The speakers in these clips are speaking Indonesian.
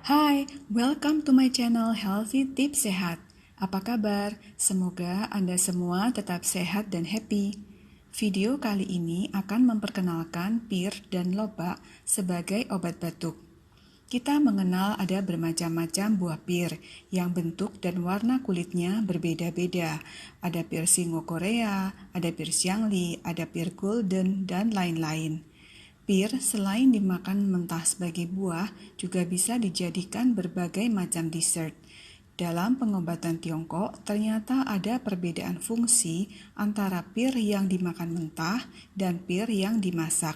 Hai, welcome to my channel Healthy Tips Sehat. Apa kabar? Semoga Anda semua tetap sehat dan happy. Video kali ini akan memperkenalkan pir dan lobak sebagai obat batuk. Kita mengenal ada bermacam-macam buah pir yang bentuk dan warna kulitnya berbeda-beda. Ada pir Singo Korea, ada pir Xiangli, ada pir Golden, dan lain-lain. Pir selain dimakan mentah sebagai buah, juga bisa dijadikan berbagai macam dessert. Dalam pengobatan Tiongkok, ternyata ada perbedaan fungsi antara pir yang dimakan mentah dan pir yang dimasak.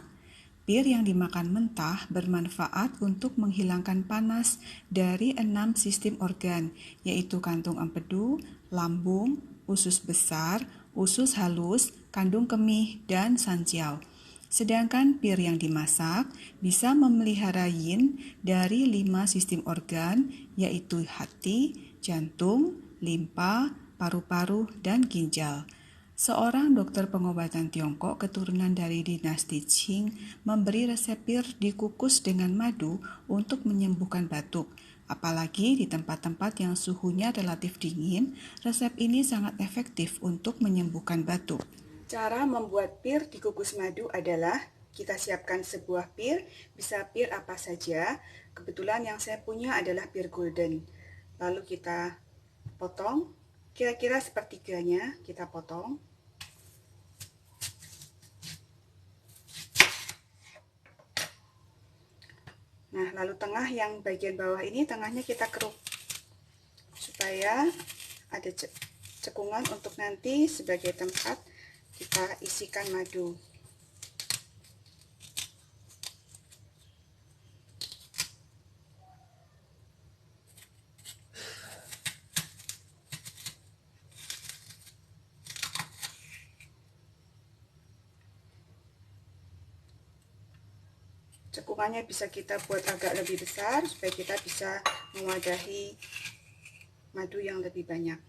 Pir yang dimakan mentah bermanfaat untuk menghilangkan panas dari 6 sistem organ, yaitu kantung empedu, lambung, usus besar, usus halus, kandung kemih, dan sanjiao. Sedangkan pir yang dimasak bisa memelihara yin dari 5 sistem organ, yaitu hati, jantung, limpa, paru-paru, dan ginjal. Seorang dokter pengobatan Tiongkok keturunan dari dinasti Qing memberi resep pir dikukus dengan madu untuk menyembuhkan batuk. Apalagi di tempat-tempat yang suhunya relatif dingin, resep ini sangat efektif untuk menyembuhkan batuk. Cara membuat pir dikukus madu adalah kita siapkan sebuah pir, bisa pir apa saja. Kebetulan yang saya punya adalah pir golden. Lalu kita potong, kira-kira sepertiganya kita potong. Nah, lalu tengah yang bagian bawah ini, tengahnya kita keruk supaya ada cekungan untuk nanti sebagai tempat kita isikan madu. Cekungannya bisa kita buat agak lebih besar supaya kita bisa mewadahi madu yang lebih banyak.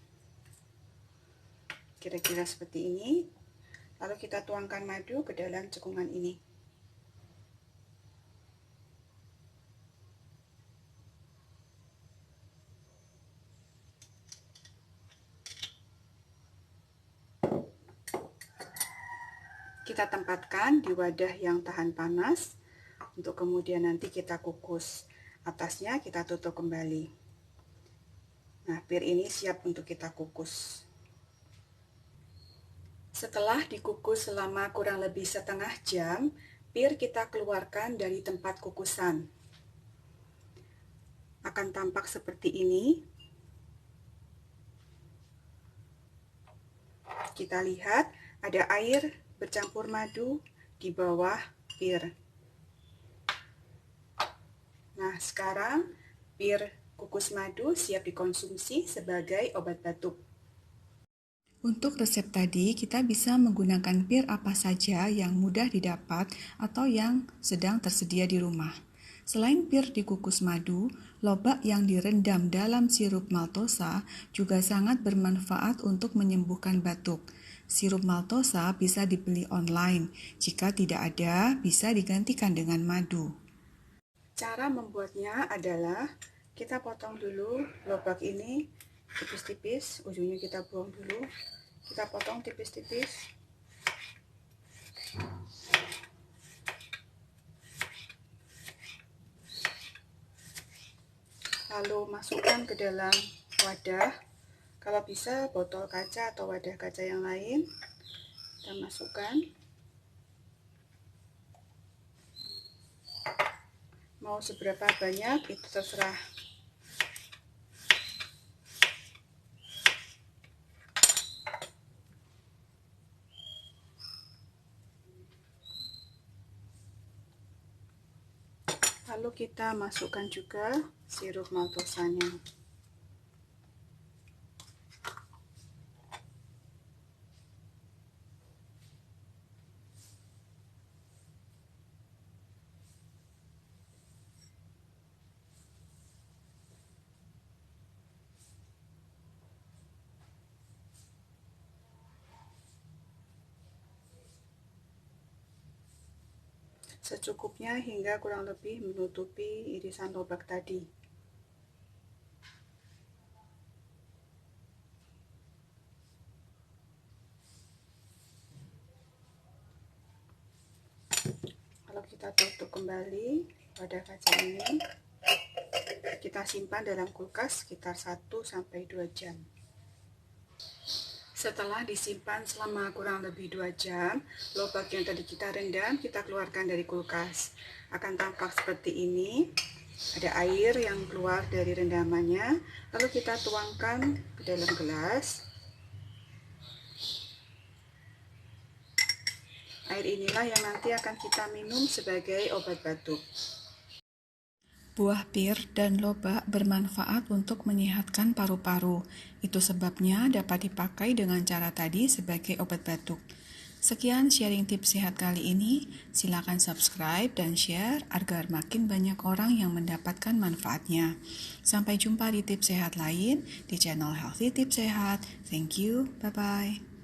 Kira-kira seperti ini. Lalu kita tuangkan madu ke dalam cekungan ini. Kita tempatkan di wadah yang tahan panas untuk kemudian nanti kita kukus. Atasnya kita tutup kembali. Nah, pir ini siap untuk kita kukus. Setelah dikukus selama kurang lebih setengah jam, pir kita keluarkan dari tempat kukusan. Akan tampak seperti ini. Kita lihat ada air bercampur madu di bawah pir. Nah, sekarang pir kukus madu siap dikonsumsi sebagai obat batuk. Untuk resep tadi, kita bisa menggunakan pir apa saja yang mudah didapat atau yang sedang tersedia di rumah. Selain pir dikukus madu, lobak yang direndam dalam sirup maltosa juga sangat bermanfaat untuk menyembuhkan batuk. Sirup maltosa bisa dibeli online. Jika tidak ada, bisa digantikan dengan madu. Cara membuatnya adalah kita potong dulu lobak ini tipis-tipis, ujungnya kita buang dulu. Kita potong tipis-tipis. Lalu masukkan ke dalam wadah. Kalau bisa botol kaca atau wadah kaca yang lain. Kita masukkan. Mau seberapa banyak itu terserah. Lalu kita masukkan juga sirup maltosanya. Secukupnya hingga kurang lebih menutupi irisan lobak tadi. kita tutup kembali wadah kaca ini. Kita simpan dalam kulkas sekitar 1-2 jam. Setelah disimpan selama kurang lebih 2 jam, lobak yang tadi kita rendam kita keluarkan dari kulkas. Akan tampak seperti ini. Ada air yang keluar dari rendamannya, lalu kita tuangkan ke dalam gelas. Air inilah yang nanti akan kita minum sebagai obat batuk. Buah pir dan lobak bermanfaat untuk menyehatkan paru-paru. Itu sebabnya dapat dipakai dengan cara tadi sebagai obat batuk. Sekian sharing tips sehat kali ini. Silakan subscribe dan share agar makin banyak orang yang mendapatkan manfaatnya. Sampai jumpa di tips sehat lain di channel Healthy Tips Sehat. Thank you. Bye-bye.